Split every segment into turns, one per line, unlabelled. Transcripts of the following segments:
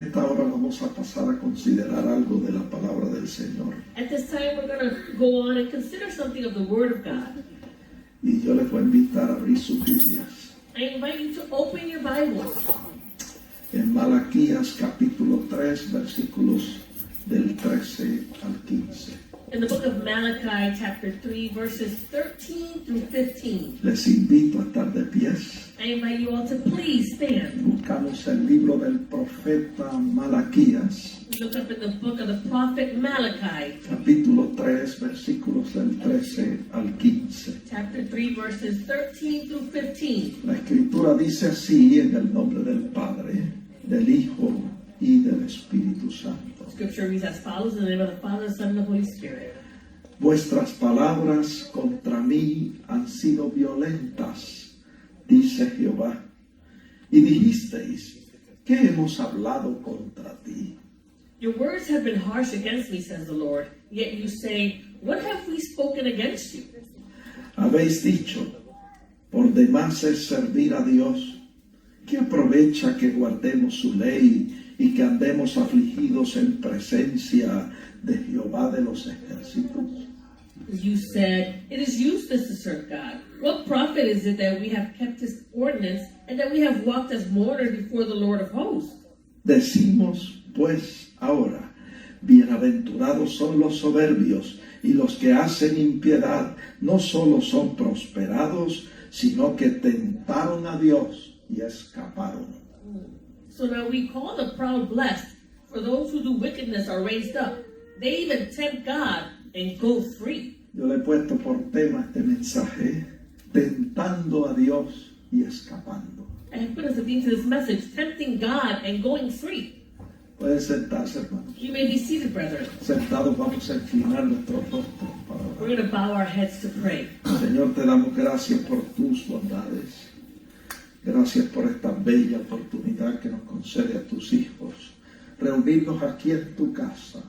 Esta hora vamos a pasar a considerar algo de la palabra del Señor.
At this time, we're going to go on and consider something of the Word of God.
Y yo les voy a invitar a abrir sus Biblias.
I invite you to open your Bible
En Malaquías capítulo 3, versículos del 13 al 15.
in the book of Malachi, chapter 3, verses 13 through 15.
Les invito a estar de pies.
I invite you all to please stand.
Buscamos el libro del profeta Malaquías,
Look up in the book of the prophet Malachi,
capítulo 3, versículos del 13 al 15.
chapter 3, verses 13 through 15.
La escritura dice así en el nombre del Padre, del Hijo y del Espíritu Santo.
Scripture reads as follows in the name of the Father, the Son, and the Holy Spirit.
Vuestras palabras contra mí han sido violentas, dice Jehová. Y dijisteis, ¿qué hemos hablado contra ti?
Your words have been harsh against me, says the Lord. Yet you say, what have we spoken against you?
Habéis dicho, por demás es servir a Dios. ¿Qué aprovecha que guardemos su ley y que andemos afligidos en presencia de Jehová de los ejércitos?
You said, it is useless to serve God. What profit is it that we have kept his ordinance and that we have walked as mourners before the Lord of hosts?
Decimos, pues, ahora, bienaventurados son los soberbios y los que hacen impiedad, no solo son prosperados, sino que tentaron a Dios y escaparon.
So now we call the proud blessed, for those who do wickedness are raised up. They even tempt God and go free.
Yo le he puesto por tema este mensaje, tentando a Dios y escapando.
I have put as a theme to this message, tempting God and going free.
Pueden sentarse, hermanos.
You may be seated, brethren.
Sentados vamos a inclinar nuestros rostros para
We're
orar.
going to bow our heads to pray.
Señor, te damos gracias por tus bondades. Gracias por esta bella oportunidad que nos concede a tus hijos. Reunirnos aquí en tu casa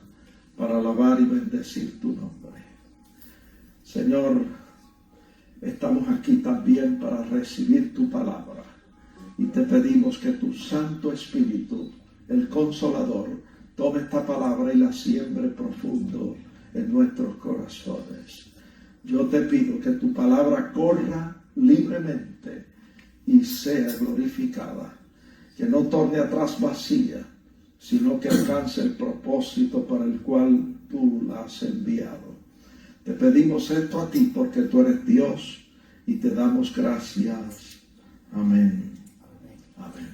para alabar y bendecir tu nombre. Señor, estamos aquí también para recibir tu palabra. Y te pedimos que tu Santo Espíritu, el Consolador, tome esta palabra y la siembre profundo en nuestros corazones. Yo te pido que tu palabra corra libremente y sea glorificada, que no torne atrás vacía, sino que alcance el propósito para el cual tú la has enviado. Te pedimos esto a ti porque tú eres Dios y te damos gracias. Amén. Amén.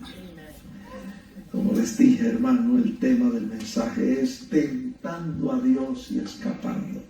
Como les dije, hermano, el tema del mensaje es tentando a Dios y escapando.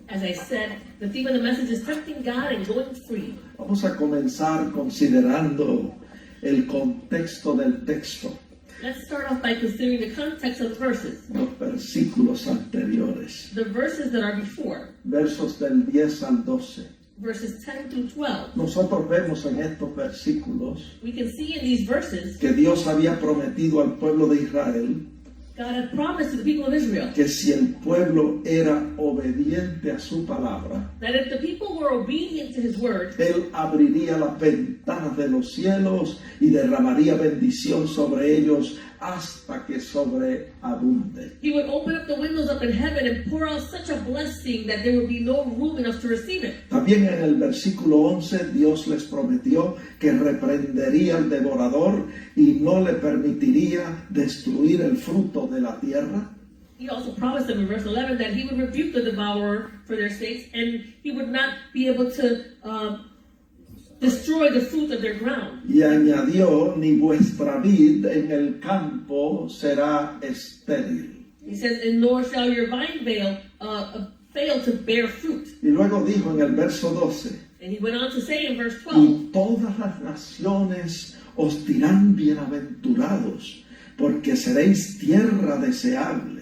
As I said, the theme of the message is tempting God and going free.
Vamos a comenzar considerando el contexto del texto,
Let's start off by considering the context of the verses.
los versículos anteriores,
The verses that are before,
versos del 10 al 12.
verses 10 through 12.
Nosotros vemos en estos versículos
We can see in these verses,
que Dios había prometido al pueblo de Israel
God had promised to the people of Israel
que si el pueblo era obediente a su palabra,
that if the people were obedient to his word,
Él abriría las ventanas de los cielos y derramaría bendición sobre ellos hasta que sobreabunde.
he would open up the windows up in heaven and pour out such a blessing that there would be no room enough to receive it.
También en el versículo 11 Dios les prometió que reprendería al devorador y no le permitiría destruir el fruto de la tierra.
He also promised them in verse 11 that he would rebuke the devourer for their sakes and he would not be able to destroy the fruit of their ground.
Y añadió, ni vuestra vid en el campo será estéril.
He says, and nor shall your vine fail to bear fruit.
Y luego dijo en el verso 12,
And he went on to say in verse 12,
y todas las naciones os dirán bienaventurados, porque seréis tierra deseable.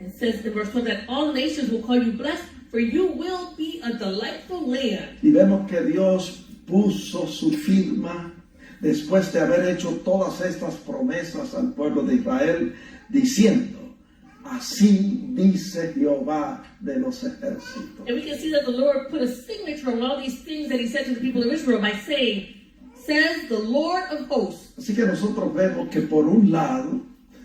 and says in verse 12 that all nations will call you blessed, for you will be a delightful land.
Y vemos que Dios puso su firma después de haber hecho todas estas promesas al pueblo de Israel, diciendo, así dice Jehová de los ejércitos.
And we can see that the Lord put a signature on all these things that he said to the people of Israel by saying, says the Lord of hosts.
Así que nosotros vemos que por un lado,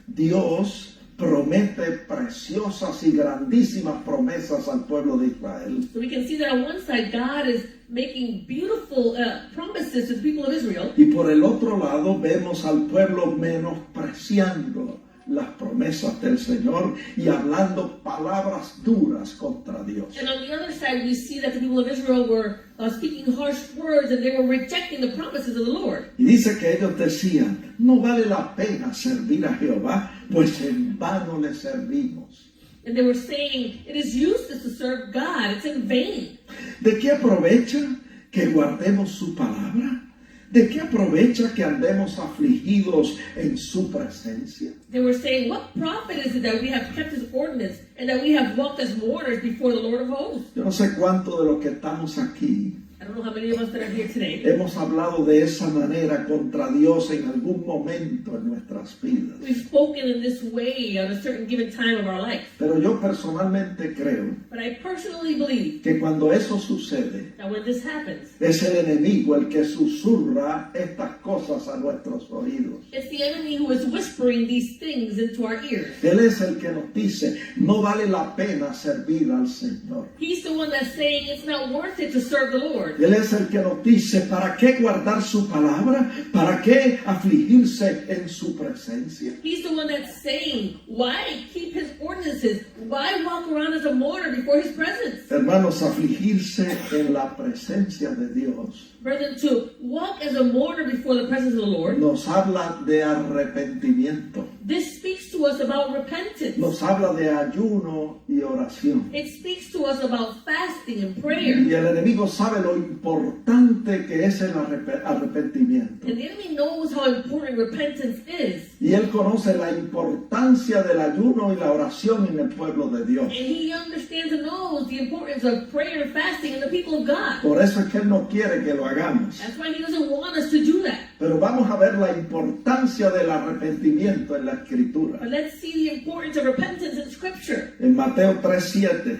Dios promete preciosas y grandísimas promesas al pueblo de Israel.
So we can see that on one side, God is making beautiful promises to the people of Israel.
Y por el otro lado vemos al pueblo menospreciando las promesas del Señor y hablando palabras duras contra Dios.
And on the other side, we see that the people of Israel were speaking harsh words and they were rejecting the promises of the Lord.
Y dice que ellos decían, no vale la pena servir a Jehová, pues en vano le servimos.
And they were saying, it is useless to serve God, it's in vain.
¿De qué aprovecha que guardemos su palabra? ¿De qué aprovecha que andemos afligidos en su presencia?
They were saying, what profit is it that we have kept his ordinance and that we have walked as mourners before the Lord of hosts?
Yo no sé cuánto de los que estamos aquí
I don't know how many of us that are here today
hemos hablado de esa manera contra Dios en algún momento en nuestras vidas.
we've spoken in this way at a certain given time of our life.
Pero yo personalmente creo
But I personally believe
que cuando eso sucede,
that when this happens,
es el enemigo el que susurra estas cosas a nuestros oídos.
it's the enemy who is whispering these things into our ears.
Él es el que nos dice, no vale la pena servir al Señor.
He's the one that's saying it's not worth it to serve the Lord.
Él es el que nos dice, ¿para qué guardar su palabra? ¿Para qué afligirse en su presencia?
He's the one that's saying, why keep his ordinances? Why walk around as a mourner before his presence?
Hermanos, afligirse en la presencia de Dios
Brethren, to walk as a mourner before the presence of the Lord,
nos habla de arrepentimiento,
this speaks to us about repentance.
nos habla de ayuno y oración.
It speaks to us about fasting and prayer.
Y el enemigo sabe lo importante que es el arrepentimiento.
And the enemy knows how important repentance is.
Y él conoce la importancia del ayuno y la oración en el pueblo de Dios.
And he understands and knows the importance of prayer and fasting in the people of God.
Por eso es que él no quiere que lo hagamos.
That's why he doesn't want us to do that.
Pero vamos a ver la importancia del arrepentimiento en la Escritura.
But let's see the importance of repentance in Scripture.
En Mateo 3:7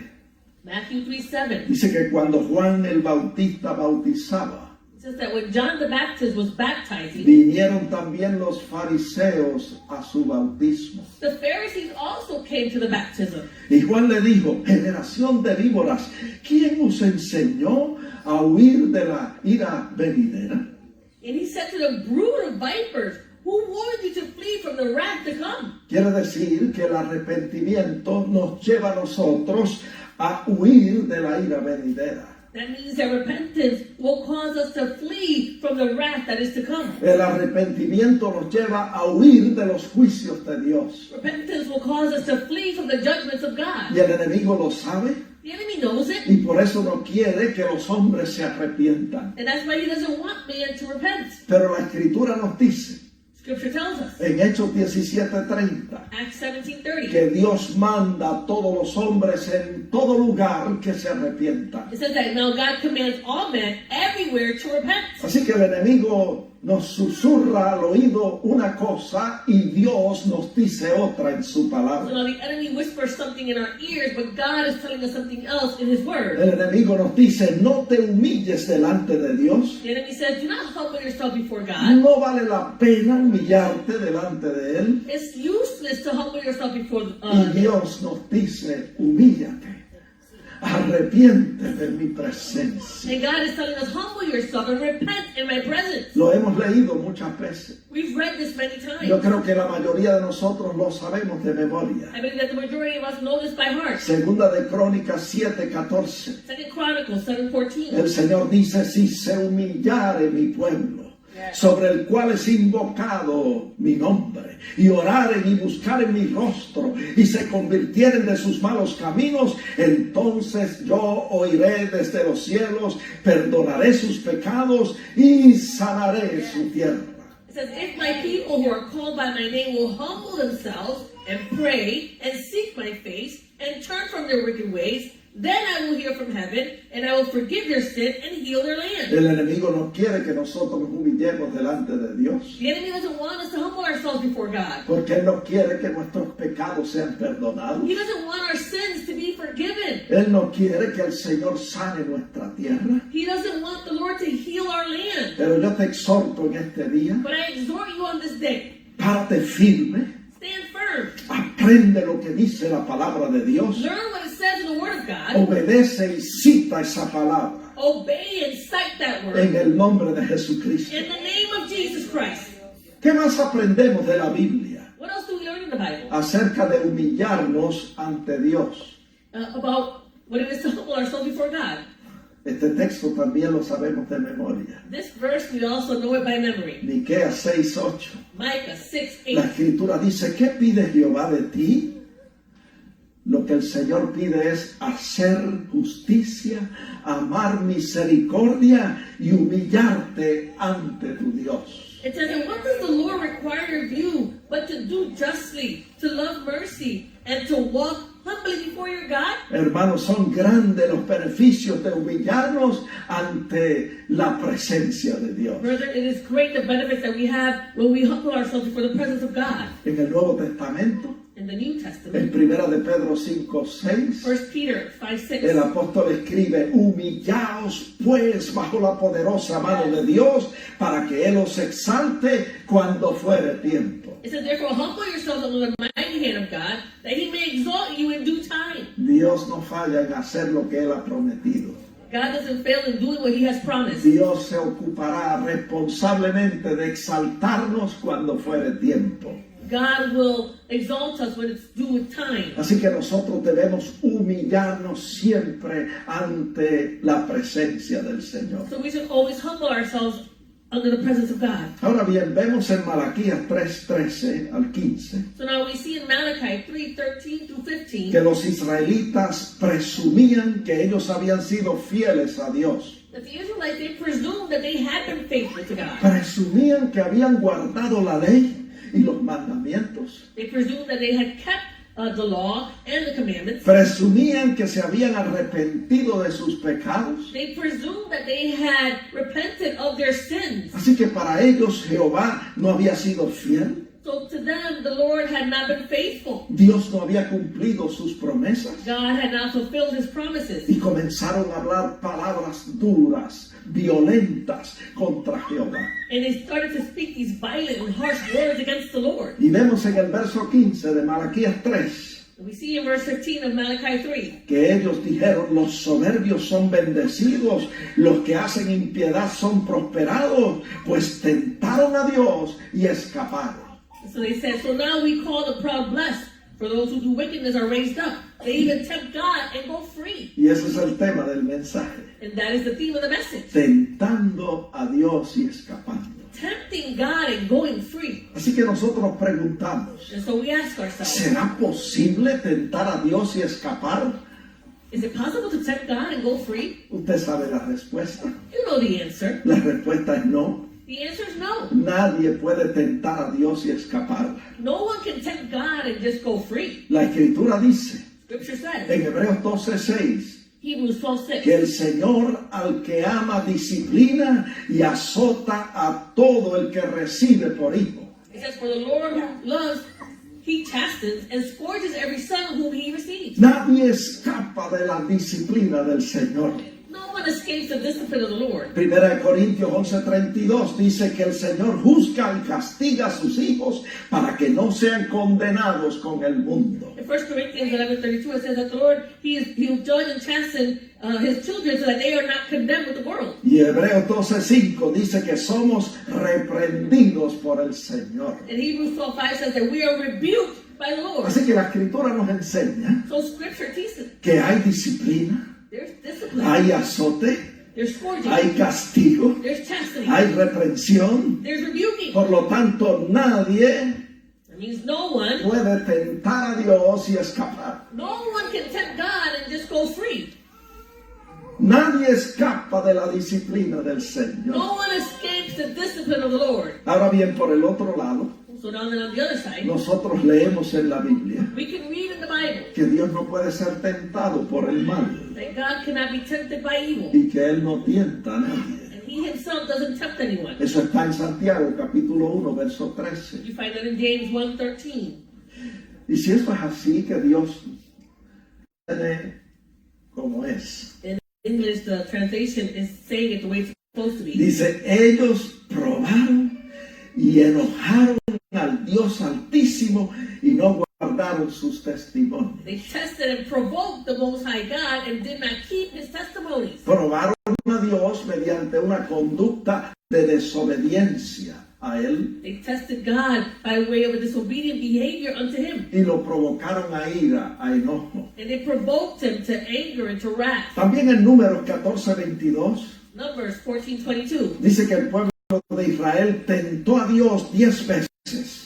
Matthew 3:7.
dice que cuando Juan el Bautista bautizaba,
It says that when John the Baptist was baptizing,
vinieron también los fariseos a su bautismo.
the Pharisees also came to the baptism.
Y Juan le dijo, generación de víboras, ¿quién os enseñó a huir de la ira venidera?
And he said to the brood of vipers, who warned you to flee from the wrath to come?
Quiere decir que el arrepentimiento nos lleva a nosotros a huir de la ira venidera.
That means that repentance will cause us to flee from the wrath that is to come.
El arrepentimiento nos lleva a huir de los juicios de Dios.
Repentance will cause us to flee from the judgments of God.
Y el enemigo lo sabe
The enemy knows it,
y por eso no quiere que los hombres se arrepientan.
and that's why he doesn't want man to repent.
Pero la Escritura nos dice
Scripture tells us,
en Hechos 17:30
Acts 17:30,
que Dios manda a todos los hombres en todo lugar que se arrepientan.
it says that now God commands all men everywhere to repent.
Así que el enemigo nos susurra al oído una cosa y Dios nos dice otra en su
So
palabra.
now the enemy whispers something in our ears, but God is telling us something else in his word.
El enemigo nos dice, no te humilles delante de Dios.
The enemy says, do not humble yourself before God.
No vale la pena humillarte delante de Él.
It's useless to humble yourself before
Y Dios nos dice, humíllate, arrepiente de mi presencia.
And God is telling us, humble yourself and repent in my presence.
Lo hemos leído muchas veces.
We've read this many
Yo
times.
creo que la mayoría de nosotros lo sabemos de memoria.
I believe that the majority of us know this by heart.
Segunda de Crónicas 7:14.
2 Chronicles 7:14.
El Señor dice, si se humillare mi pueblo, sobre el cual es invocado mi nombre, y oraren y buscaren mi rostro, y se convirtieren de sus malos caminos, entonces yo oiré desde los cielos, perdonaré sus pecados y sanaré su tierra.
It says, if my people who are called by my name will humble themselves and pray and seek my face and turn from their wicked ways, Then I will hear from heaven, and I will forgive their sin and heal their land.
El enemigo no quiere que nosotros nos humillemos delante de Dios,
The enemy doesn't want us to humble ourselves before God.
porque Él no quiere que nuestros pecados sean perdonados.
He doesn't want our sins to be forgiven.
Él no quiere que el Señor sane nuestra tierra.
He doesn't want the Lord to heal our land.
Pero yo te exhorto en este día,
But I exhort you on this day,
párate firme,
stand firm.
aprende lo que dice la palabra de Dios,
Learn what it says in the Word of God.
obedece y cita esa palabra
Obey and cite that word.
en el nombre de Jesucristo.
In the name of Jesus Christ.
¿Qué más aprendemos de la Biblia
What else do we learn in the Bible?
acerca de humillarnos ante Dios?
About what it is to humble ourselves before God.
Este texto también lo sabemos de memoria.
This verse, we also know it by memory.
Miqueas 6:8.
Micah 6,
La
8.
Escritura dice, ¿qué pide Jehová de ti? Lo que el Señor pide es hacer justicia, amar misericordia y humillarte ante tu Dios.
It says, and what does the Lord require of you but to do justly, to love mercy, and to walk humbly before your God?
Hermanos, son grandes los beneficios de humillarnos ante la presencia de Dios.
Brother, it is great the benefits that we have when we humble ourselves before the presence of God.
En el Nuevo Testamento,
In the New
en
Testament,
1 de Pedro 5:6,
1 Peter 5, 6.
el apóstol escribe, humillaos pues bajo la poderosa mano de Dios para que Él os exalte cuando fuere tiempo.
It says, therefore, humble yourselves under the mighty hand of God, that he may exalt you in due time.
Dios no falla en hacer lo que Él ha prometido.
God doesn't fail in doing what he has promised.
Dios se ocupará responsablemente de exaltarnos cuando fuere tiempo.
God will exalt us when it's due time.
Así que nosotros debemos humillarnos siempre ante la presencia del Señor.
So we should always humble ourselves under the presence of God.
Ahora bien, vemos en Malaquías 3:13 al 15
So now we see in Malachi 3:13 through 15
que los israelitas presumían que ellos habían sido fieles a Dios.
that the Israelites, they presumed that they had been faithful to God.
Presumían que habían guardado la ley y los mandamientos.
They presumed that they had kept the law and the commandments.
Presumían que se habían arrepentido de sus pecados.
They presumed that they had repented of their sins.
Así que para ellos Jehová no había sido fiel.
So to them, the Lord had not been faithful.
Dios no había cumplido sus promesas.
God had not fulfilled his promises.
Y comenzaron a hablar palabras duras, violentas contra Jehová.
And they started to speak these violent and harsh words against the Lord.
Y vemos en el verso 15 de Malaquías 3
We see in verse 13 of Malachi 3
que ellos dijeron, los soberbios son bendecidos, los que hacen impiedad son prosperados, pues tentaron a Dios y escaparon.
So they said, so now we call the proud blessed, for those who do wickedness are raised up. They even tempt God and go free.
Y ese es el tema del mensaje.
And that is the theme of the message.
Tentando a Dios y escapando.
Tempting God and going free.
Así que nosotros preguntamos,
And so we ask ourselves,
¿será posible tentar a Dios y escapar?
is it possible to tempt God and go free?
Usted sabe la respuesta.
You know the answer.
La respuesta es no.
The answer is no.
Nadie puede tentar a Dios y escapar.
No one can tempt God and just go free.
La Escritura dice
Scripture says,
en Hebreos 12:6
Hebrews 12:6,
que el Señor al que ama disciplina y azota a todo el que recibe por hijo.
it says, for the Lord who loves, he chastens and scourges every son whom he receives.
Nadie escapa de la disciplina del Señor.
No one escapes the discipline of the Lord.
Primera de Corintios 11:32 dice que el Señor juzga y castiga a sus hijos para que no sean condenados con el mundo.
In 1 Corinthians 11:32, it says that the Lord, he'll judge and chasten his children so that they are not condemned with the world.
Y Hebreos 12:5 dice que somos reprendidos por el Señor.
And Hebrews 12:5 says that we are rebuked by the Lord.
Así que la Escritura nos enseña
So Scripture teaches
que hay disciplina,
there's discipline,
hay azote,
there's scourging,
hay castigo,
there's chastening,
hay reprensión.
there's rebuking.
Por lo tanto, nadie
That means no one
puede tentar a Dios y escapar.
can tempt God and just go free.
Nadie escapa de la disciplina del Señor.
No one escapes the discipline of the Lord.
Ahora bien, por el otro lado,
So now then on the other side,
nosotros leemos en la Biblia
we can read in the Bible
que Dios no puede ser tentado por el mal
that God cannot be tempted by evil,
y que Él no tienta a nadie.
and He Himself doesn't tempt anyone.
Eso está en Santiago capítulo 1, verso 13.
You find that in James 1:13.
Y si esto es así, que Dios tiene como es.
In English, the translation is saying it the way it's supposed to be.
Dice, ellos probaron y enojaron al Dios Altísimo y no guardaron sus testimonios.
They tested and provoked the Most High God and did not keep His testimonies.
Probaron a Dios mediante una conducta de desobediencia a Él
They tested God by way of a disobedient behavior unto Him.
y lo provocaron a ira, a enojo.
And they provoked Him to anger and to wrath.
También en Números 14:22
Numbers 14:22.
dice que el pueblo de Israel tentó a Dios 10 veces.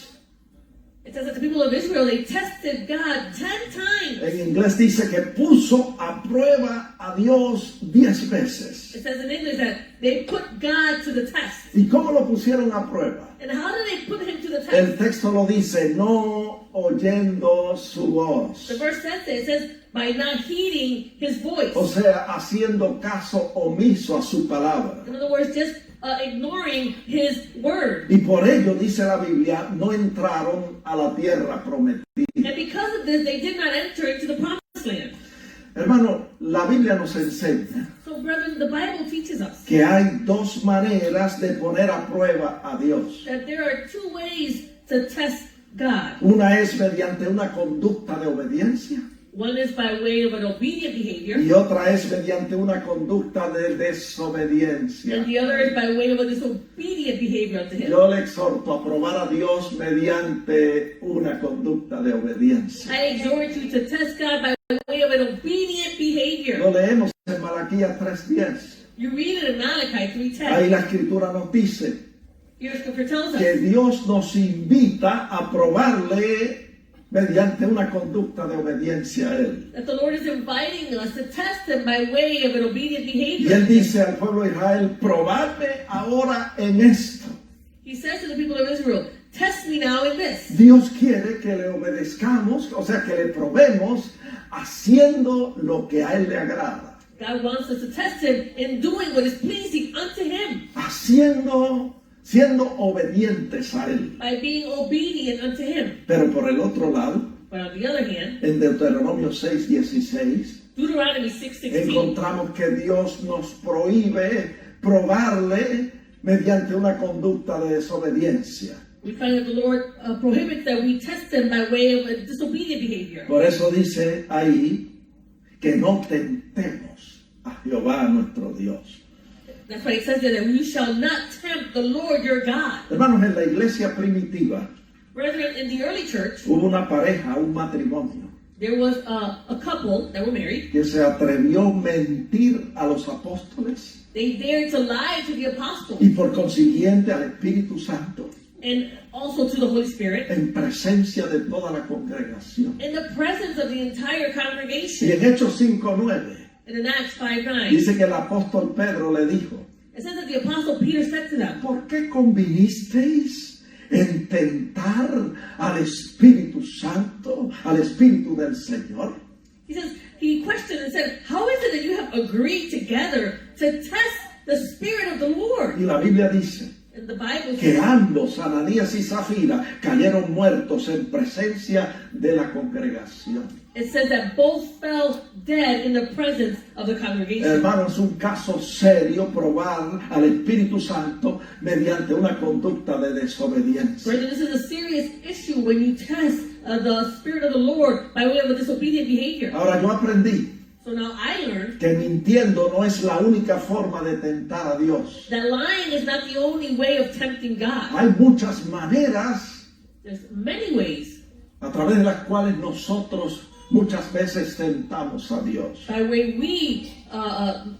It says that the people of Israel, they tested God 10 times.
En inglés dice que puso a prueba a Dios 10 veces.
It says in English that they put God to the test.
¿Y cómo lo pusieron a prueba?
And how did they put Him to the
El
test?
texto lo dice, no oyendo su voz.
The verse says it says, by not heeding His voice.
O sea, haciendo caso omiso a su palabra.
In other words, just ignoring His word.
Y por ello, dice la Biblia, no entraron a la tierra prometida.
And because of this, they did not enter into the promised land.
Hermano, la Biblia nos enseña
So, brethren, the Bible teaches us
que hay dos maneras de poner a prueba a Dios.
that there are two ways to test God.
Una es mediante una conducta de obediencia
One is by way of an obedient behavior,
y otra es mediante una conducta de desobediencia.
and the other is by way of a disobedient behavior unto Him.
Yo le exhorto a probar a Dios mediante una conducta de obediencia.
I exhort you to test God by way of an obedient behavior.
Lo leemos en Malaquías 3:10.
You read it in Malachi 3:10.
Ahí la escritura nos dice
Your scripture tells us
que Dios nos invita a probarle mediante una conducta de obediencia a Él.
that the Lord is inviting us to test Him by way of an obedient
Y
behavior.
Él dice al pueblo de Israel, probadme ahora en esto.
He says to the people of Israel, test me now in this.
Dios quiere que le obedezcamos, o sea, que le probemos haciendo lo que a Él le agrada.
God wants us to test Him in doing what is pleasing unto Him,
Siendo obedientes a Él.
by being obedient unto Him.
Pero por el otro lado,
But on the other hand,
en Deuteronomio 6:16,
Deuteronomy 6:16,
encontramos que Dios nos prohíbe probarle mediante una conducta de desobediencia.
we find that the Lord prohibits that we test Him by way of a disobedient behavior.
Por eso dice ahí que no tentemos a Jehová nuestro Dios.
That's why it says that we shall not tempt the Lord your God.
Hermanos, en la iglesia primitiva
Brethren, in the early church,
hubo una pareja, un matrimonio,
there was a couple that were married.
que se atrevió a mentir a los apóstoles
They dared to lie to the apostles
y por consiguiente al Espíritu Santo
and also to the Holy Spirit
en presencia de toda la congregación.
in the presence of the entire
Y
congregation.
en Hechos 5:9
And in Acts 5:9,
dice que el apóstol Pedro le dijo,
it says that the apostle Peter said to them,
¿por qué convinisteis en tentar al Espíritu Santo, al Espíritu del Señor?
he questioned and said, how is it that you have agreed together to test the Spirit of the Lord?
Y la Biblia dice
And the Bible
que
says
ambos, Ananías y Zafira, cayeron muertos en presencia de la congregación.
it says that both fell dead in the presence of the congregation.
Hermano, es un caso serio probar al Espíritu Santo mediante una conducta de desobediencia.
Brethren, this is a serious issue when you test the Spirit of the Lord by way of a disobedient behavior.
Ahora, yo aprendí
So now I learned
que mintiendo no es la única forma de tentar a Dios.
that lying is not the only way of tempting God.
Hay muchas maneras
There's many ways
a través de las cuales nosotros muchas veces tentamos a Dios.
by way we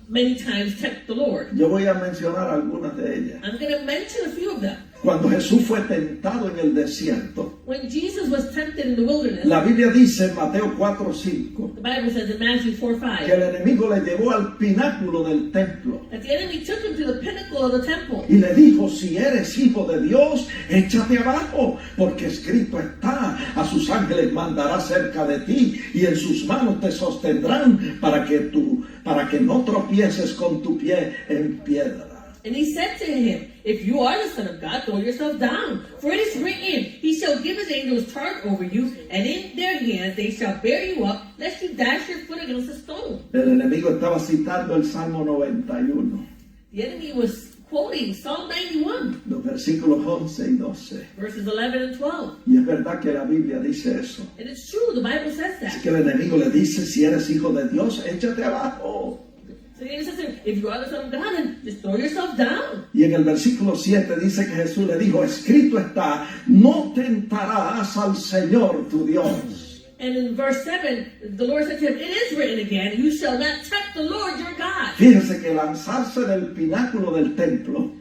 many times tempt the Lord.
Yo voy a mencionar algunas de ellas.
I'm going to mention a few of them.
Cuando Jesús fue tentado en el desierto,
When Jesus was tempted in the wilderness,
la Biblia dice en Mateo 4:5
the Bible says in Matthew 4:5
que el enemigo le llevó al pináculo del templo
that the enemy took him to the pinnacle of the temple.
y le dijo: si eres hijo de Dios, échate abajo, porque escrito está: a sus ángeles mandará cerca de ti y en sus manos te sostendrán para que no tropieces con tu pie en piedra.
And he said to him, if you are the Son of God, throw yourself down. For it is written, he shall give his angels charge over you, and in their hands they shall bear you up, lest you dash your foot against a stone.
El enemigo estaba citando el Salmo 91,
The enemy was quoting Psalm 91,
los versículos 11 y 12.
verses 11 and 12.
Y es verdad que la Biblia dice eso.
And it's true, the Bible says
Así
that.
que el enemigo le dice: si eres hijo de Dios, échate abajo.
So the enemy says to him, if you are the Son of God, then just throw yourself down.
Y en el versículo 7 dice que Jesús le dijo: escrito está, no tentarás al Señor tu Dios.
And in verse 7, the Lord said to him, it is written again, you shall not tempt the Lord your God.
Fíjese que lanzarse del pináculo del templo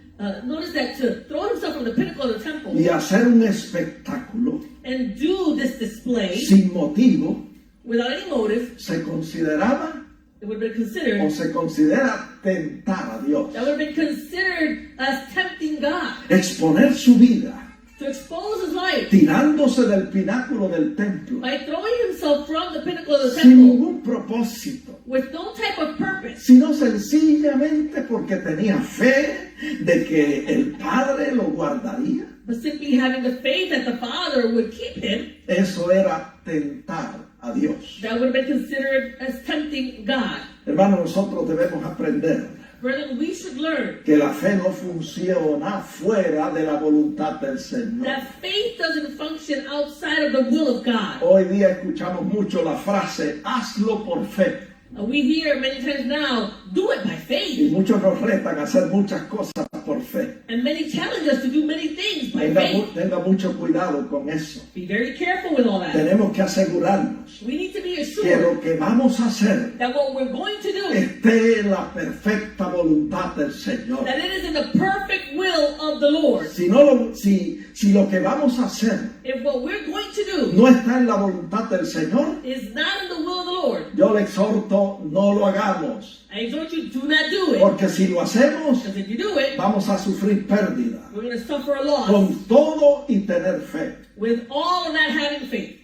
Notice that to throw himself from the pinnacle of the temple
y hacer un espectáculo
and do this display
sin motivo
without any motive,
se consideraba
it would have been considered,
o se considera tentar a Dios.
that would have been considered as tempting God.
Exponer su vida
To expose his life
tirándose del pináculo del templo
by throwing himself from the pinnacle of the
sin
temple
ningún propósito,
with no type of purpose,
sino sencillamente porque tenía fe de que el Padre lo guardaría.
but simply having the faith that the Father would keep him,
Eso era tentar a Dios.
that would have been considered as tempting God.
Hermanos, nosotros debemos aprender
Brethren, we should learn
que la fe no funciona fuera de la voluntad del Señor.
that faith doesn't function outside of the will of God.
Hoy día escuchamos mucho la frase: hazlo por fe.
We hear many times now, do it by
Y
faith.
muchos nos retan a hacer muchas cosas por fe.
And many challenge us to do many things by faith.
Tenga mucho cuidado con eso.
Be very careful with all that.
Tenemos que asegurarnos
We need to be
que
assured
lo que vamos a hacer
that what we're going to do,
esté en la perfecta voluntad del Señor.
that it is in the perfect will of the Lord.
Si lo que vamos a hacer
If what we're going to do
no está en la voluntad del Señor,
is not in the will of the Lord,
yo le exhorto: no lo hagamos.
I exhort you, do not do it.
Porque si lo hacemos,
Because if you do it,
vamos a sufrir pérdida.
we're going to suffer a loss.
Con todo y tener fe.
With all of that having faith.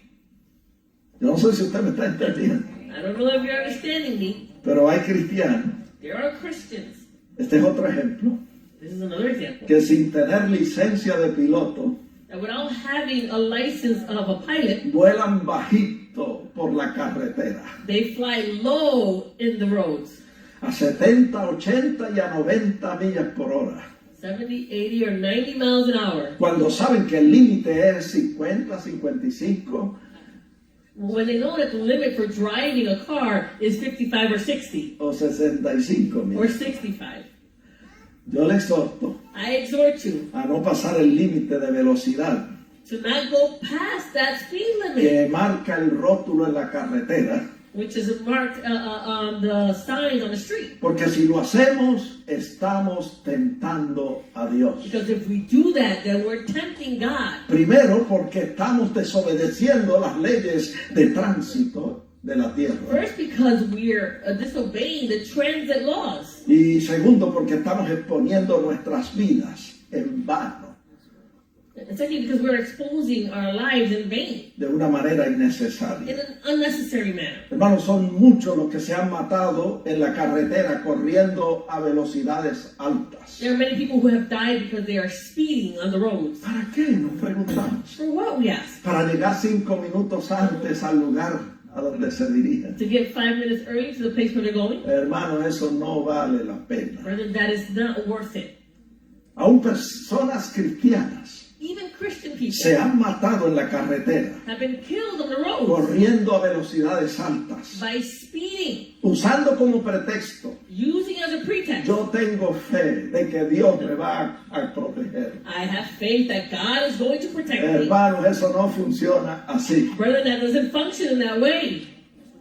Yo no sé si usted me está entendiendo,
I don't know if you're understanding me.
pero hay cristianos.
There are Christians.
Este es otro ejemplo.
This is another example.
Que sin tener licencia de piloto,
That without having a license of a pilot,
vuelan bajito por la carretera.
they fly low in the roads.
A 70, 80 y a 90 millas por hora.
70, 80, or 90 miles an hour.
Cuando saben que el límite es 50, 55
When they know that the limit for driving a car is 55 or 60
o 65
or
millas.
65.
Yo le exhorto
I exhort you
a no pasar el límite de velocidad
to not go past that speed limit,
que marca el rótulo en la carretera,
which is marked on the sign on the street.
porque si lo hacemos, estamos tentando a Dios.
Because if we do that, then we're tempting God.
Primero, porque estamos desobedeciendo las leyes de tránsito de la tierra.
First, because we're disobeying the transit laws.
Y segundo, porque estamos exponiendo nuestras vidas en vano,
And second, because we're exposing our lives in vain,
de una manera innecesaria.
in an unnecessary manner.
Hermanos, son muchos los que se han matado en la carretera corriendo a velocidades altas.
There are many people who have died because they are speeding on the roads.
¿Para qué? Nos preguntamos.
For what, we ask?
Para llegar 5 minutos antes al lugar a donde se dirigen.
To get 5 minutes early to the place where they're going?
Hermano, eso no vale la pena.
Brother, that is not worth it.
Aún personas cristianas
Even Christian people
se han matado en la carretera
have been killed on the roads
corriendo a velocidades altas,
by speeding,
usando como pretexto:
using as a pretext.
yo tengo fe de que Dios me va a proteger.
I have faith that God is going to protect me.
Hermanos, eso no funciona así.
Brother, that doesn't function in that way.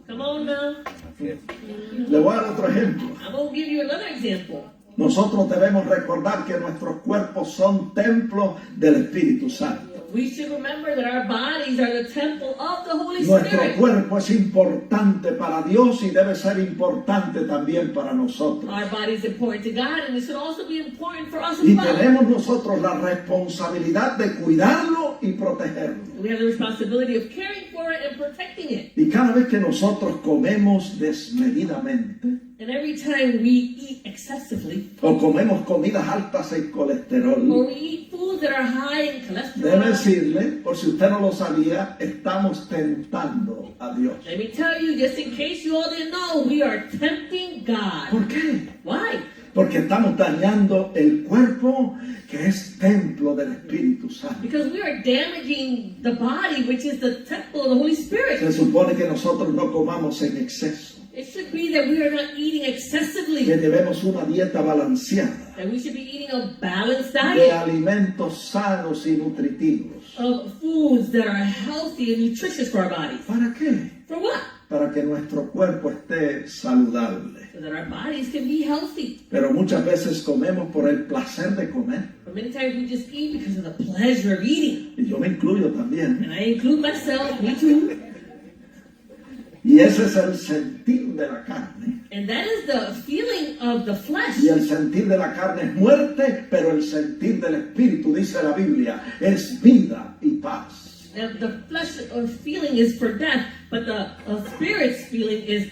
Come on now.
Le voy a dar otro ejemplo.
I'm going to give you another example.
Nosotros debemos recordar que nuestros cuerpos son templos del Espíritu Santo.
We should remember that our bodies are the temple of the Holy
Nuestro
Spirit.
cuerpo es importante para Dios y debe ser importante también para nosotros.
Our body is important to God, and it should also be important for us as
Y
well.
tenemos nosotros la responsabilidad de cuidarlo y protegerlo.
We have the responsibility of caring for it and protecting it.
Y cada vez que nosotros comemos desmedidamente
And every time we eat excessively,
o comemos comidas altas en
or
colesterol,
we eat foods that are high in
debe
cholesterol,
decirle, por si usted no lo sabía, estamos tentando a Dios.
let me tell you, just in case you all didn't know, we are tempting God.
¿Por qué?
Why?
Porque estamos dañando el cuerpo que es templo del Espíritu Santo.
Because we are damaging the body, which is the temple of the Holy
Se
Spirit.
supone que nosotros no comamos en exceso,
It should be that we are not eating
que
excessively,
llevemos una dieta balanceada
that we should be eating a balanced
de
diet
alimentos sanos y nutritivos.
of foods that are healthy and nutritious for our bodies.
¿Para qué?
For what?
Para que nuestro cuerpo esté saludable.
So that our bodies can be healthy.
Pero muchas veces comemos por el placer de comer.
But many times we just eat because of the pleasure of eating.
Y yo me incluyo también.
And I include myself, me too.
Y ese es el sentir de la carne.
And that is the feeling of the flesh.
Y el sentir de la carne es muerte, pero el sentir del espíritu, dice la Biblia, es vida y paz.
And the flesh or feeling is for death, but the spirit's feeling is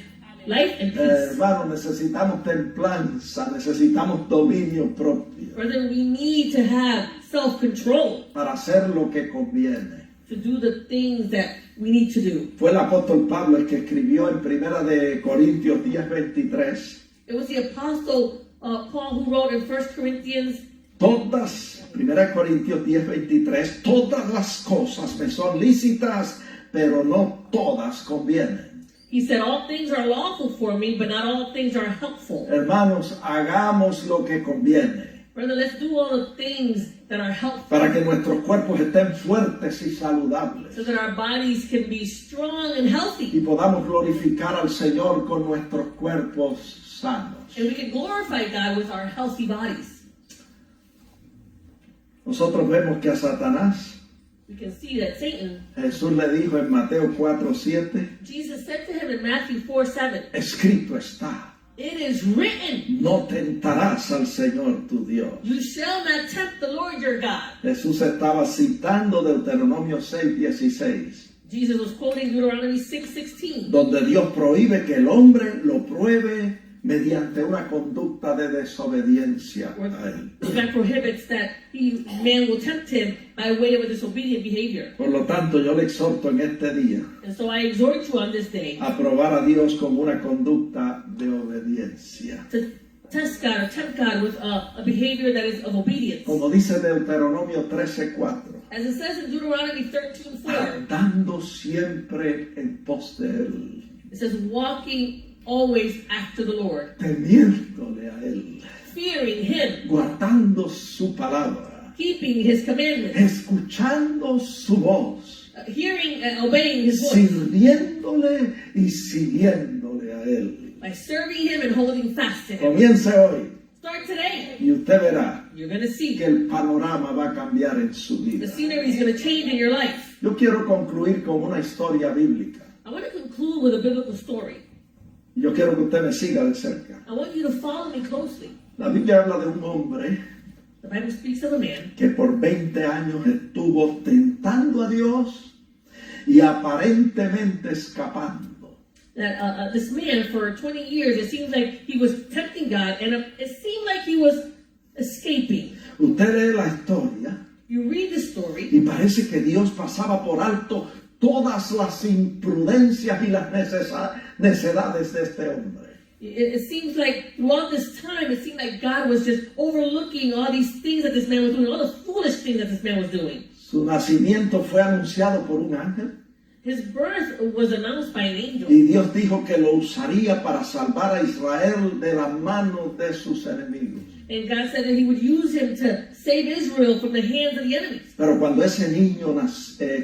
life and peace.
Hermano, necesitamos templanza, necesitamos dominio propio
Brother, we need to have self-control
para hacer lo que conviene.
to do the things that we need to do.
Fue el apóstol Pablo el que escribió en 1 de Corintios 10:23,
It was the apostle Paul who wrote in 1 Corinthians,
todas, 1 Corintios 10:23, todas las cosas me son lícitas, pero no todas convienen.
he said, all things are lawful for me, but not all things are helpful.
Hermanos, hagamos lo que conviene
Brother, let's do all the things that are helpful
para que nuestros cuerpos estén fuertes y saludables
so that our bodies can be strong and
y
healthy.
podamos glorificar al Señor con nuestros cuerpos sanos.
And we can glorify God with our healthy bodies.
Nosotros vemos que a Satanás,
We can see that Satan,
Jesús le dijo en Mateo 4:7,
Jesus said to him in Matthew 4:7,
escrito está,
it is written,
no tentarás al Señor tu Dios.
you shall not tempt the Lord your God.
Jesús estaba citando Deuteronomio 6:16,
Jesus was quoting Deuteronomy 6:16,
donde Dios prohíbe que el hombre lo pruebe mediante una conducta de desobediencia a Él.
that prohibits that man will tempt him by way of a disobedient behavior.
Por lo tanto, yo le exhorto en este día
And so I exhort you on this day
a probar a Dios con una conducta de obediencia.
to test God or tempt God with a behavior that is of obedience.
Como dice Deuteronomio 13:4,
As it says in Deuteronomy 13:4,
andando siempre en pos de Él,
it says, walking always after the Lord,
temiéndole a Él,
fearing Him,
guardando su palabra,
keeping His commandments,
escuchando su voz,
hearing and obeying His voice,
sirviéndole y siguiéndole a Él.
by serving Him and holding fast to Him.
Comience hoy
Start today.
y usted verá
You're going to see
que el panorama va a cambiar en su
the
vida.
scenery is going to change in your life.
Yo quiero concluir con una historia bíblica.
I want to conclude with a biblical story.
Yo quiero que usted me siga de cerca.
I want you to follow me closely.
La Biblia habla de un hombre
The Bible speaks of a man
que por 20 años estuvo tentando a Dios y aparentemente escapando.
that this man for 20 years, it seems like he was tempting God, and it seemed like he was escaping.
Usted lee la historia
You read the story,
y parece que Dios pasaba por alto todas las imprudencias y las necedades de este hombre.
it seems like throughout this time, it seemed like God was just overlooking all these things that this man was doing, all the foolish things that this man was doing.
Su nacimiento fue anunciado por un ángel
His birth was announced by an angel,
y Dios dijo que lo usaría para salvar a Israel de las manos de sus enemigos.
and God said that he would use him to save Israel from the hands of the enemies.
Pero cuando ese niño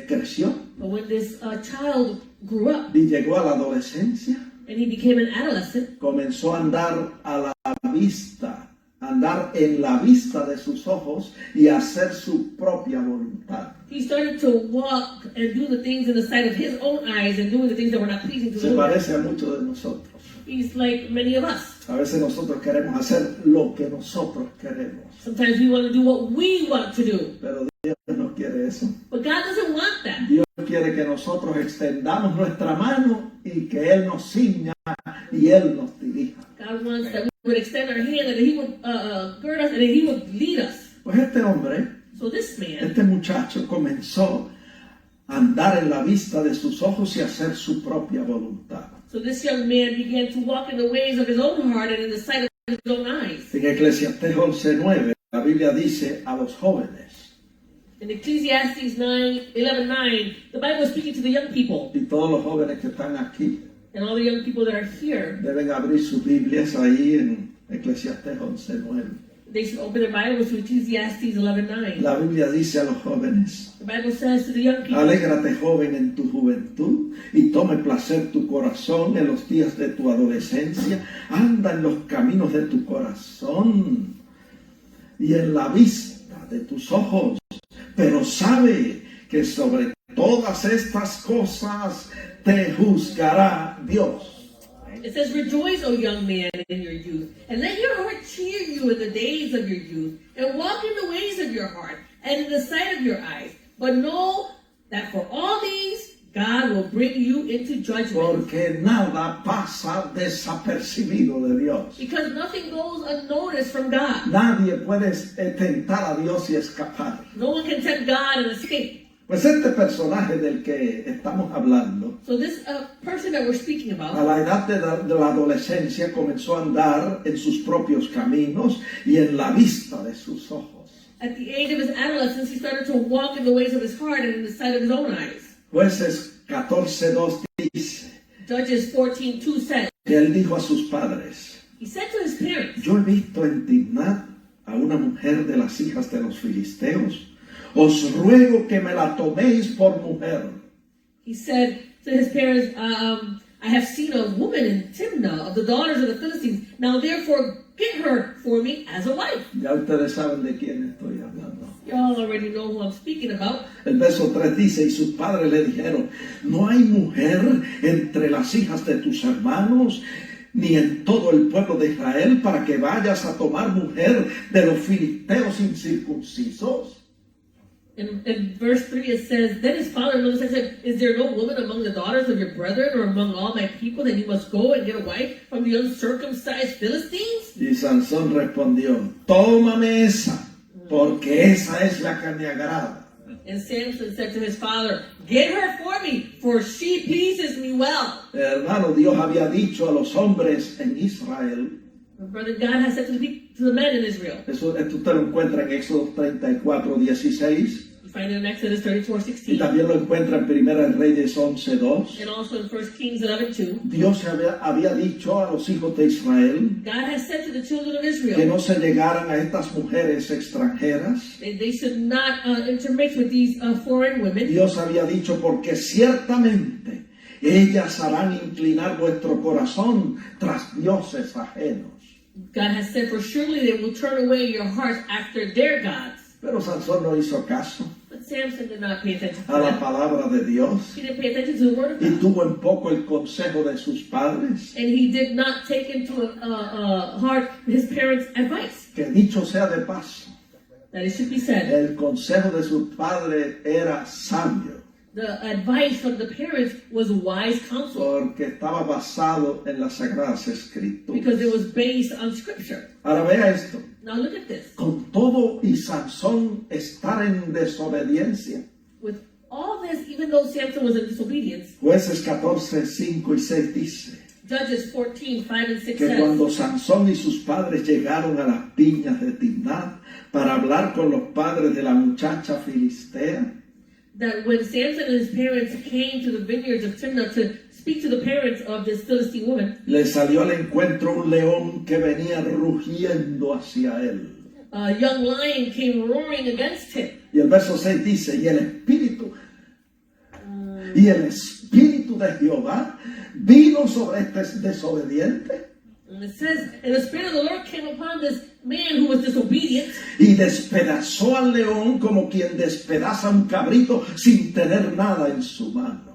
creció
But when this child grew up
y llegó a la adolescencia,
and he became an adolescent,
comenzó a andar a la vista, a andar en la vista de sus ojos y hacer su propia voluntad.
He started to walk and do the things in the sight of his own eyes and doing the things that were not pleasing to
Se
the Lord.
parece a muchos de nosotros.
He's like many of us.
A veces nosotros queremos hacer lo que nosotros queremos,
Sometimes we want to do what we want to do.
pero Dios no quiere eso.
But God doesn't want that.
Dios quiere que nosotros extendamos nuestra mano y que Él nos ciña y Él nos dirija.
God wants that we would extend our hand and that He would gird us and that He would lead us.
Pues este hombre,
So this man,
este muchacho comenzó a andar en la vista de sus ojos y hacer su propia voluntad.
so this young man began to walk in the ways of his own heart and in the sight of his own eyes.
En Eclesiastés 11:9, la Biblia dice a los jóvenes
In Ecclesiastes 11:9, the Bible is speaking to the young people
y todos los jóvenes que están aquí
and all the young people that are here.
deben abrir sus Biblias ahí en Eclesiastés 11:9.
They should open their Bibles to Ecclesiastes 11:9.
La Biblia dice a los jóvenes:
The Bible says to the young people,
alégrate joven en tu juventud y tome placer tu corazón en los días de tu adolescencia. Anda en los caminos de tu corazón y en la vista de tus ojos. Pero sabe que sobre todas estas cosas te juzgará Dios.
it says, rejoice, O young man, in your youth, and let your heart cheer you in the days of your youth, and walk in the ways of your heart, and in the sight of your eyes. But know that for all these, God will bring you into judgment.
Porque nada pasa desapercibido de Dios.
Because nothing goes unnoticed from God.
Nadie puede tentar a Dios y escapar.
No one can tempt God and escape.
Pues este personaje del que estamos hablando,
So this person that we're speaking
a
about,
la edad de la adolescencia comenzó a andar en sus propios caminos y en la vista de sus ojos.
at the age of his adolescence, he started to walk in the ways of his heart and in the sight of his own eyes.
Jueces 14:2 dice
Judges 14:2 says,
que él dijo a sus padres:
he said to his parents,
yo he visto en Timnat a una mujer de las hijas de los filisteos. Os ruego que me la toméis por mujer.
he said to his parents, I have seen a woman in Timnah of the daughters of the Philistines. Now therefore get her for me as a wife.
Ya ustedes saben de quién estoy hablando.
Y'all already know who I'm speaking about.
El verso 3 dice: y sus padres le dijeron: no hay mujer entre las hijas de tus hermanos, ni en todo el pueblo de Israel, para que vayas a tomar mujer de los filisteos incircuncisos.
In verse 3 it says, then his father and mother said, is there no woman among the daughters of your brethren or among all my people that you must go and get a wife from the uncircumcised Philistines?
Y Sansón respondió: tómame esa, porque esa es la que me agrada.
And Samson said to his father, get her for me, for she pleases me well.
Hermano, Dios había dicho a los hombres en Israel,
Brother, God has said to the men in Israel.
esto usted lo encuentra en Éxodo 34:16,
You find it in Exodus
y
34:16
también lo encuentra en Primera de Reyes 11:2.
and also in 1 Kings 11:2.
Dios había dicho a los hijos de Israel
God has said to the children of
que
Israel
no se llegaran a estas mujeres extranjeras.
they should not intermix with these foreign women.
Dios había dicho: porque ciertamente ellas harán inclinar vuestro corazón tras dioses ajenos.
God has said, for surely they will turn away your hearts after their gods.
Pero Sansón no hizo caso
But Samson did not pay attention to
a la
that.
palabra de Dios
He didn't pay attention to the word of
y
God.
tuvo en poco el consejo de sus padres,
And he did not take into heart his parents' advice.
que dicho sea de paso,
That it should be said.
el consejo de sus padres era sabio,
The advice from the parents was wise counsel
porque estaba basado en las Sagradas Escrituras.
because it was based on scripture.
Ahora vea esto:
Now look at this.
con todo y Sansón estar en desobediencia.
With all this, even though Samson was in disobedience,
Jueces 14:5 y 6 dice
Judges 14:5 and 6
que
says,
cuando Sansón y sus padres llegaron a las viñas de Timnat para hablar con los padres de la muchacha filistea,
that when Samson and his parents came to the vineyards of Timnah to speak to the parents of this Philistine woman,
le salió al encuentro un león que venía rugiendo hacia él.
a young lion came roaring against him.
Y el verso 6 dice: y el espíritu de Jehová vino sobre este desobediente,
And it says, and the Spirit of the Lord came upon this man who was disobedient,
y despedazó al león como quien despedaza un cabrito sin tener nada en su mano.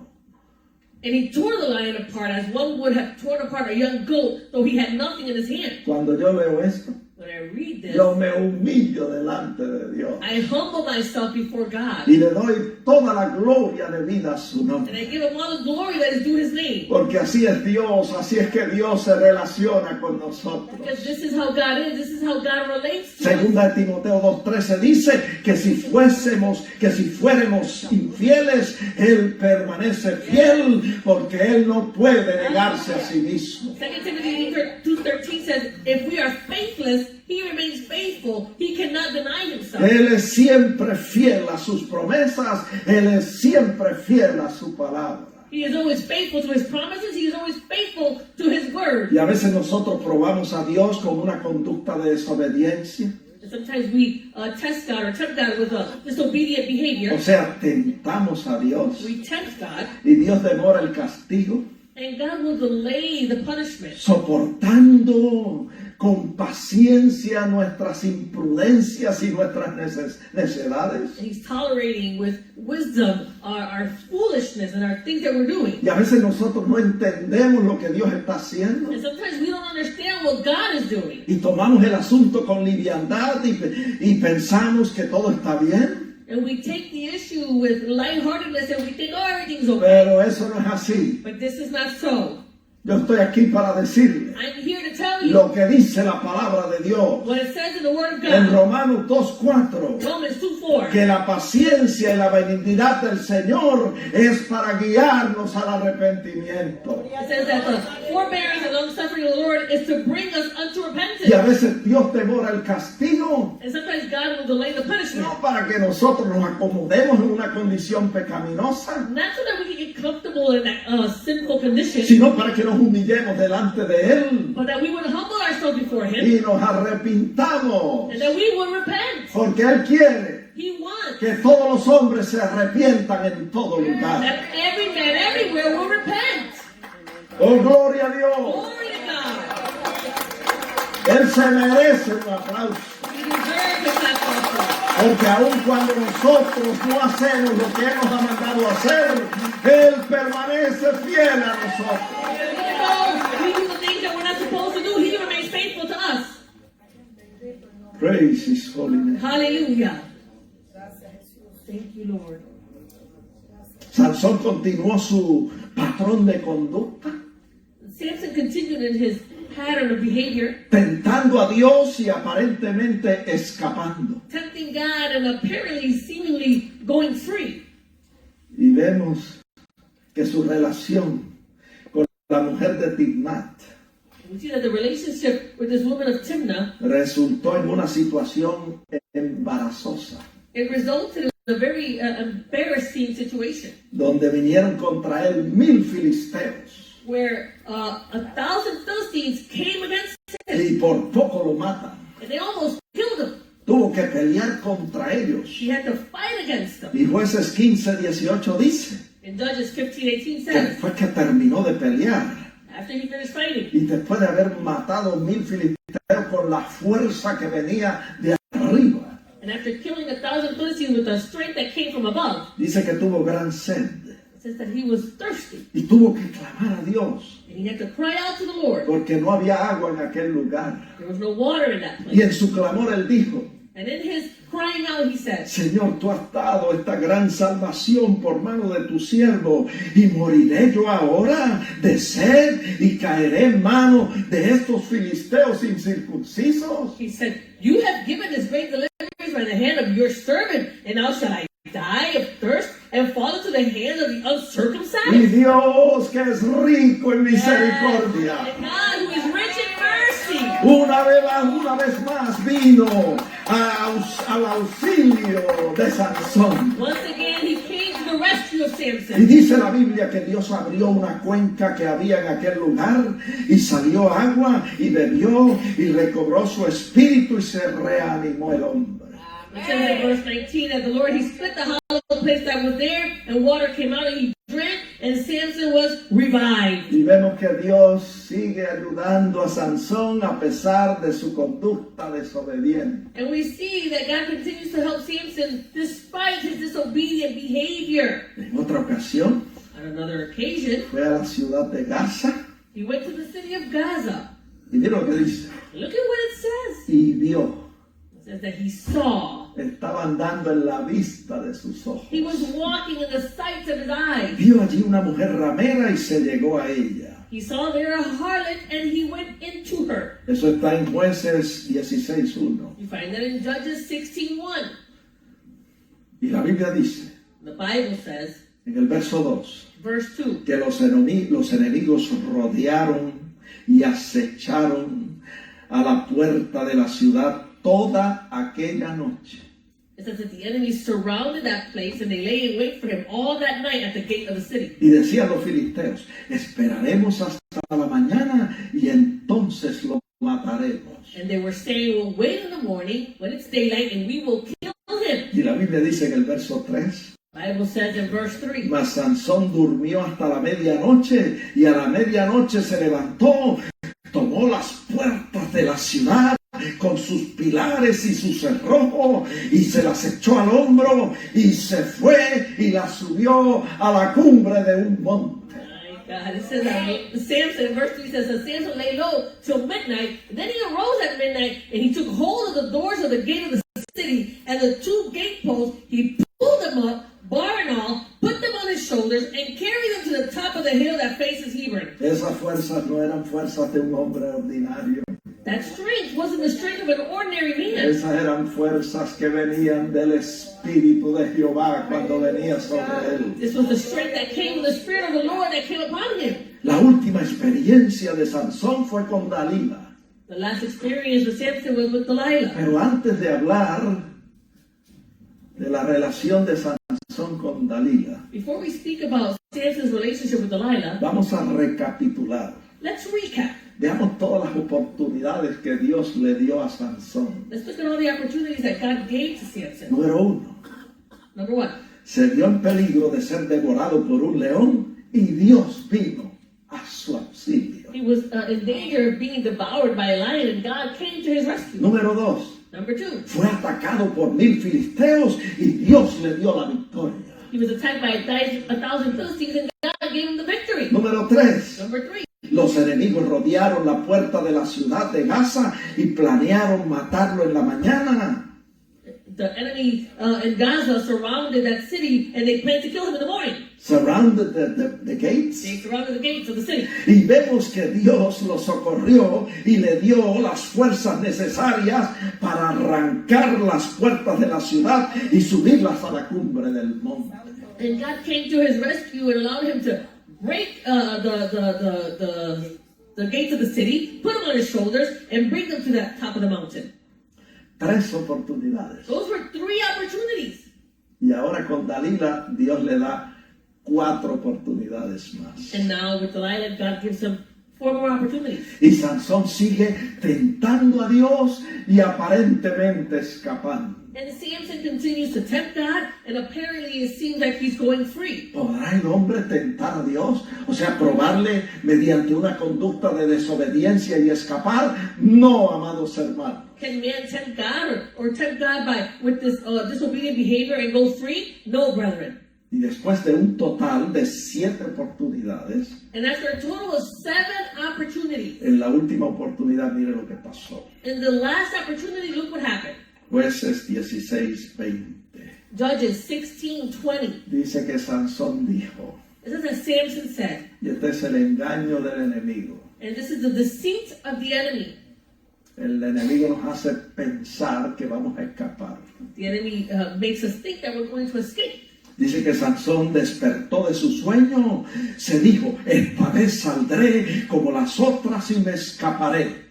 and he tore the lion apart as one would have torn apart a young goat, though he had nothing in his hand.
Cuando yo leo esto,
When I read this,
yo me humillo delante de Dios
I humble myself before God,
y le doy toda la gloria debida a su
and
nombre.
I give him all the glory that is due his name.
Porque así es Dios, así es que Dios se relaciona con nosotros.
Because this is how God is, this is how God relates to us.
Segunda de Timoteo 2:13 dice que si fuéramos infieles, Él permanece fiel porque Él no puede negarse a sí mismo.
2 Timothy 2:13 says, if we are faithless, he remains faithful. He cannot deny himself.
Él es siempre fiel a sus promesas, Él es siempre fiel a su palabra.
He is always faithful to his promises. He is always faithful to his word.
Y a veces nosotros probamos a Dios con una conducta de desobediencia.
And sometimes we test God or tempt God with a disobedient behavior.
O sea, tentamos a Dios
We tempt God,
y Dios demora el castigo,
and God will delay the punishment,
soportando con paciencia nuestras imprudencias y nuestras necedades.
and he's tolerating with wisdom our foolishness and our things that we're doing.
Y a veces nosotros no entendemos lo que Dios está haciendo
And sometimes we don't understand what God is doing.
y tomamos el asunto con liviandad y pensamos que todo está bien,
And we take the issue with lightheartedness and we think, oh, everything's okay.
pero eso no es así.
But this is not so.
Yo estoy aquí para decirle
I'm here to tell you
lo que dice la palabra de Dios
what it says in the Word of
en
God.
Romanos 2:4.
Romans 2:4.
Que la paciencia y la benignidad del Señor es para guiarnos al arrepentimiento.
It says that the forbearance and long-suffering of the Lord is to bring us unto
Y a
repentance.
veces Dios demora el castigo,
And sometimes God will delay the punishment.
no para que nosotros nos acomodemos en una condición pecaminosa,
Not so that we can get comfortable in that sinful condition,
sino para que nos humillemos delante de Él
but that we would humble ourselves before Him
y nos arrepintamos,
and that we would repent.
porque Él quiere
He wants
que todos los hombres se arrepientan en todo lugar.
that every man everywhere will repent.
Oh, gloria a Dios.
Glory to God.
Él se merece un aplauso.
He deserves a sacrifice.
Porque aun cuando nosotros no hacemos lo que Él nos ha mandado a hacer, Él permanece fiel a nosotros.
Even though we do the things that we're not supposed to do, He remains faithful to us.
Praise His holy name.
Hallelujah. Thank you, Lord.
Sansón continuó su patrón de conducta,
Samson continued in his pattern of behavior,
tentando a Dios y aparentemente escapando.
tempting God and apparently, seemingly going free.
Y vemos que su relación con la mujer de Timnat
We see that the relationship with this woman of Timnah,
resultó en una situación embarazosa,
it resulted in a very embarrassing situation
donde vinieron contra él 1000 filisteos
where 1,000 Philistines came against him
y por poco lo matan.
and they almost killed him.
Tuvo que pelear contra ellos.
He had to fight against them.
Y Jueces 15:18 dice
In Judges 15:18
que
says,
después que terminó de pelear
after he finished fighting,
y después de haber matado 1000 filisteos con la fuerza que venía de arriba,
and after killing 1,000 Philistines with the strength that came from above,
dice que tuvo gran sed
it says that he was thirsty
y tuvo que clamar a Dios
and he had to cry out to the Lord.
porque no había agua en aquel lugar.
There was no water in that
Y
place.
en su clamor él dijo:
And in his crying out, he said,
Señor, tú has dado esta gran salvación por mano de tu siervo, y moriré yo ahora de sed y caeré en mano de estos filisteos incircuncisos.
he said, you have given this great deliverance by the hand of your servant, and now shall I die of thirst and fall into the hands of the
Y
uncircumcised?
Dios, que es rico en misericordia,
And God, who is rich in mercy,
una vez más vino al auxilio de Sansón.
once again he came to the rescue of
Y
Samson.
dice la Biblia que Dios abrió una cuenca que había en aquel lugar y salió agua y bebió y recobró su espíritu y se reanimó el hombre.
It says in verse 19 that the Lord, he split the hollow place that was there, and water came out, and he drank, and Samson was revived.
Y vemos que Dios sigue ayudando a Sansón a pesar de su conducta desobediente.
And we see that God continues to help Samson despite his disobedient behavior.
En otra ocasión,
On another occasion,
fue a la ciudad de Gaza
he went to the city of Gaza.
y mira lo que dice.
Look at what it says.
Y vio,
It says that he saw.
estaba andando en la vista de sus ojos.
He was walking in the sight of his eyes.
Vio allí una mujer ramera y se llegó a ella.
He saw there a harlot and he went into her.
Eso está en Jueces 16:1.
You find that in Judges 16:1.
Y la Biblia dice,
The Bible says,
en el verso 2,
verse 2,
que los enemigos rodearon y acecharon a la puerta de la ciudad toda aquella noche.
it says that the enemy surrounded that place and they lay in wait for him all that night at the gate of the city.
Y decían los filisteos, esperaremos hasta la mañana y entonces lo mataremos.
And they were saying, we'll wait in the morning when it's daylight and we will kill him.
Y la Biblia dice en el verso 3,
The Bible says in verse 3,
mas Sansón durmió hasta la medianoche y a la medianoche se levantó, tomó las puertas de la ciudad con sus pilares y su cerrojo y se las echó al hombro y se fue y las subió a la cumbre de un monte.
my God, it says that Samson, in verse 3 says that Samson lay low till midnight. And then he arose at midnight and he took hold of the doors of the gate of the city and the two gateposts. He pulled them up, bar and all, put them on his shoulders and carried them to the top of the hill that faces Hebron.
Esas fuerzas no eran fuerzas de un hombre ordinario.
That strength wasn't the strength of an ordinary man.
Esas eran fuerzas que venían del Espíritu de Jehová cuando venía sobre él.
This was the strength that came from the Spirit of the Lord that came upon him.
La última experiencia de Sansón fue con Dalila.
The last experience with Samson was with Delilah.
Pero antes de hablar de la relación de Sansón con Dalila,
Before we speak about Samson's relationship with Delilah,
vamos a recapitular.
let's recap.
Veamos todas las oportunidades que Dios le dio a Sansón.
Let's look at all the opportunities that God gave to Samson.
Número 1,
Number 1,
se vio en peligro de ser devorado por un león y Dios vino a su auxilio.
he was in danger of being devoured by a lion, and God came to his rescue.
Número 2,
Number 2,
fue atacado por 1000 filisteos y Dios le dio la victoria.
he was attacked by 1,000 Philistines, and God gave him the victory.
Número 3,
Number 3,
los enemigos rodearon la puerta de la ciudad de Gaza y planearon matarlo en la mañana.
the enemy in Gaza surrounded that city, and they planned to kill him in the morning.
Surrounded the gates.
They surrounded the gates of the city.
Y vemos que Dios lo socorrió y le dio las fuerzas necesarias para arrancar las puertas de la ciudad y subirlas a la cumbre del monte.
And God came to his rescue and allowed him to break the gates of the city, put them on his shoulders, and bring them to the top of the mountain.
3 oportunidades.
Those were 3 opportunities.
Y ahora con Dalila Dios le da 4 oportunidades más.
And now with Delilah, God gives him 4 more opportunities.
Y Sansón sigue tentando a Dios y aparentemente escapando.
And Samson continues to tempt God, and apparently it seems like he's going free.
¿Podrá el hombre tentar a Dios? O sea, probarle mediante una conducta de desobediencia y escapar. No, amados hermanos.
Can man tempt God or tempt God with this disobedient behavior and go free? No, brethren.
Y después de un total de 7 oportunidades,
And after a total of 7 opportunities,
en la última oportunidad, mire lo que pasó.
in the last opportunity, look what happened.
Jueces 16:20.
Judges 16:20.
Dice que Sansón dijo,
This is what Samson said.
y este es el engaño del enemigo.
And this is the deceit of the enemy.
El enemigo nos hace pensar que vamos a escapar.
The enemy makes us think that we're going to escape.
Dice que Sansón despertó de su sueño, se dijo, esta vez saldré como las otras y me escaparé.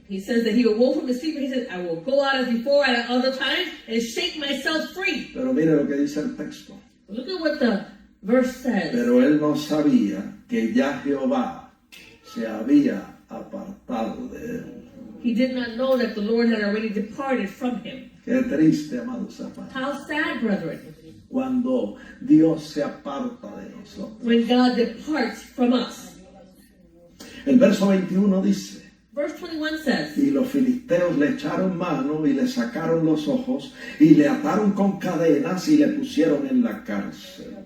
He says that he awoke from his sleep and he said, I will go out as before at other times and shake myself free.
Pero mire lo que dice el texto.
Look at what the verse says.
Pero él no sabía que ya Jehová se había apartado de él.
He did not know that the Lord had already departed from him.
Qué triste, amados hermanos.
How sad, brethren.
Cuando Dios se aparta de nosotros.
When God departs from us.
El verso 21 dice:
Verse 21 says,
y los filisteos le echaron mano y le sacaron los ojos y le ataron con cadenas y le pusieron en la cárcel.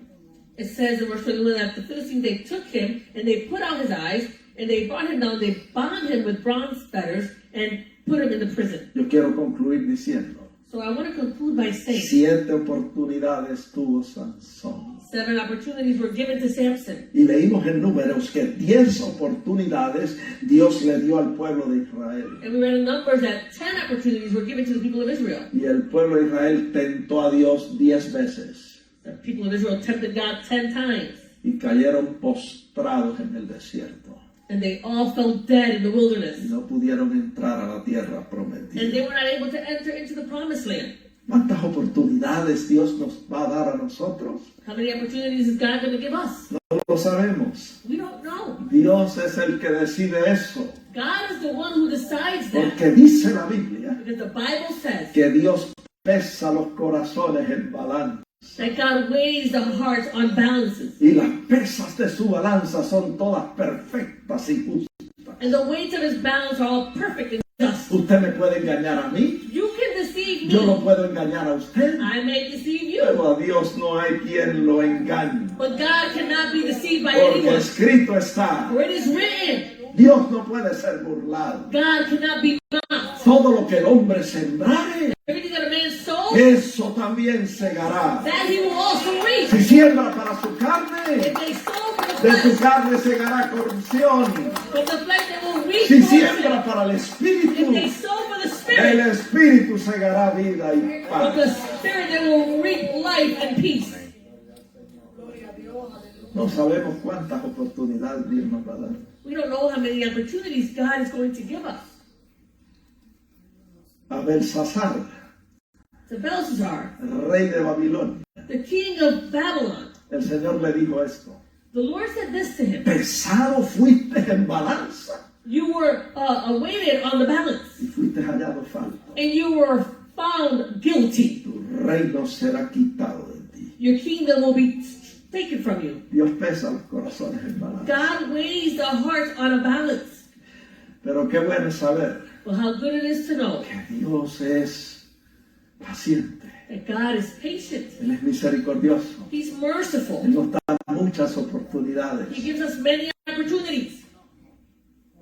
it says in verse 21 that the Philistines, they took him and they put out his eyes and they brought him down, they bound him with bronze fetters and put him in the prison.
Yo quiero concluir diciendo:
So I want to conclude by saying
7 oportunidades tuvo Sansón.
7 opportunities were given to Samson.
Y leímos en Números que 10 oportunidades Dios le dio al pueblo de Israel.
And we read in Numbers that 10 opportunities were given to the people of Israel.
Y el pueblo de Israel tentó a Dios 10 veces.
The people of Israel tempted God 10 times.
Y cayeron postrados en el desierto.
And they all fell dead in the
Y
wilderness.
no pudieron entrar a la tierra
And they
prometida.
were not able to enter into the promised land.
¿Cuántas oportunidades Dios nos va a dar a nosotros?
How many opportunities is God going to give us?
No lo sabemos.
We don't know.
Dios es el que decide eso.
God is the one who decides that.
Porque dice la Biblia
Because the Bible says
que Dios pesa los corazones en balanza.
that God weighs the hearts on balances.
Y las pesas de su balanza son todas perfectas y justas.
And the weights of his balance are all perfect and just.
Usted me puede engañar a mí,
You can deceive
yo lo
me.
puedo engañar a usted,
I may deceive you.
pero a Dios no hay quien lo engañe.
But God cannot be deceived by
Porque
anyone.
escrito está,
For it is written,
Dios no puede ser burlado.
God cannot be mocked.
Todo lo que el hombre sembrare,
Everything that a man sows,
eso también segará.
that he will also reap.
Si siembra para su carne,
If they sow for the
de su
flesh,
carne segará corrupción.
from the flesh they will reap
Si
corruption.
siembra para el
If
espíritu,
they sow for the
el
spirit,
espíritu segará vida y
from the
paz.
spirit they will reap life and peace.
No sabemos cuántas oportunidades Dios nos va a dar.
We don't know how many opportunities God is going to give us.
A Belsasar,
To Belshazzar,
rey de Babilonia,
the king of Babylon,
el Señor le dijo esto:
the Lord said this to him:
pesado fuiste en balanza
you were weighted on the balance,
y fuiste hallado falto.
and you were found guilty.
Tu reino será quitado de ti.
Your kingdom will be taken from you.
Dios pesa los corazones en balanza.
God weighs the hearts on a balance.
Pero qué bueno es saber
Well, how good it is to know
que Dios es paciente.
that God is patient.
Él es misericordioso.
He's merciful.
Él nos da muchas oportunidades.
He gives us many opportunities.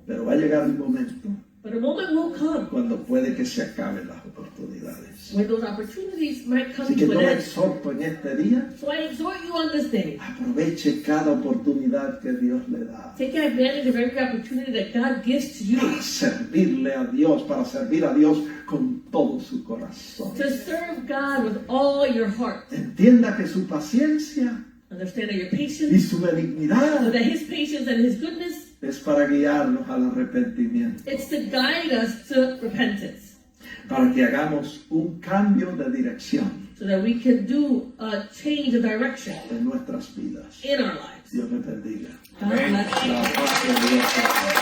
Pero va a llegar un momento
But a moment will come
cuando puede que se acaben las oportunidades.
when those opportunities might come
Así que
to
yo
an
le
end.
exhorto en este día:
So I exhort you on this day,
aproveche cada oportunidad que Dios le da
take advantage of every opportunity that God gives to you
para servirle a Dios, para servir a Dios con todo su corazón.
to serve God with all your heart.
Entienda que su paciencia
Understand that your
y
patience,
su
so
benignidad
that His patience and His goodness,
es para guiarnos al arrepentimiento,
it's to guide us to repentance,
para que hagamos un cambio de dirección
so that we can do a change of direction
en nuestras vidas.
in our lives.
Dios les bendiga.
God bless you.
La paz de Dios.